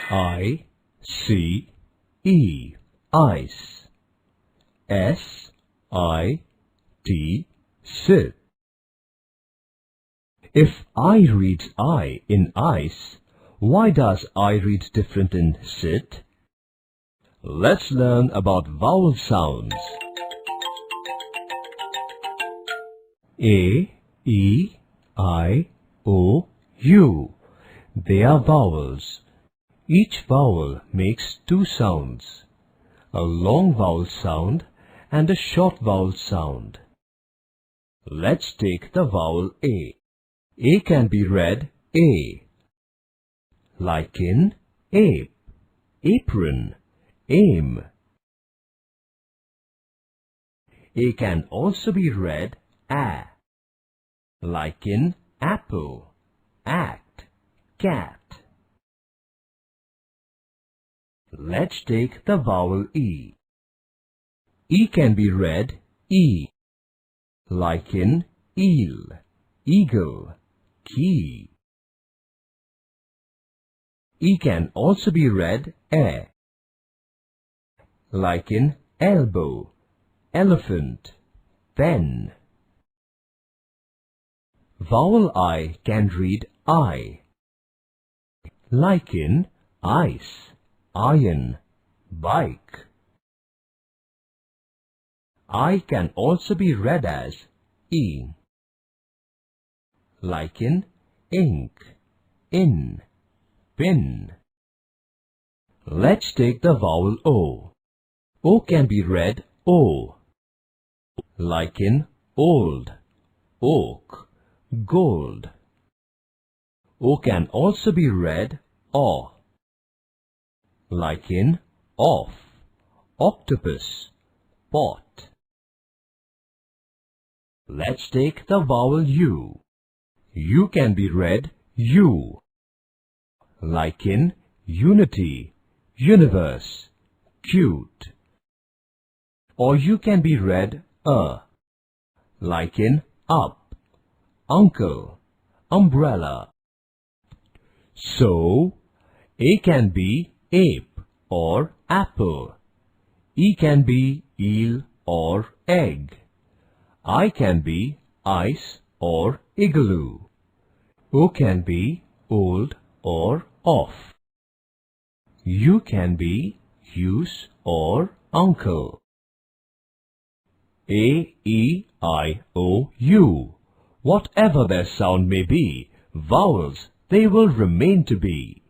I, C, E, ice. S, I, T, sit. If I reads I in ice, why does I read different in sit? Let's learn about vowel sounds. A, E, I, O, U. They are vowels. Each vowel makes two sounds, a long vowel sound and a short vowel sound. Let's take the vowel A. A can be read A, like in ape, apron, aim. A can also be read A, like in apple, act, cat. Let's take the vowel E. E can be read E, like in eel, eagle, key. E can also be read E, like in elbow, elephant, pen. Vowel I can read I, like in ice, iron, bike. I can also be read as E, like in ink, in, pin. Let's take the vowel O. O can be read O, like in old, oak, gold. O can also be read O, like in off, octopus, pot. Let's take the vowel U. U can be read U, like in unity, universe, cute. Or U can be read like in up, uncle, umbrella. So, A can be ape or apple. E can be eel or egg. I can be ice or igloo. O can be old or off. U can be use or uncle. A, E, I, O, U. Whatever their sound may be, vowels they will remain to be.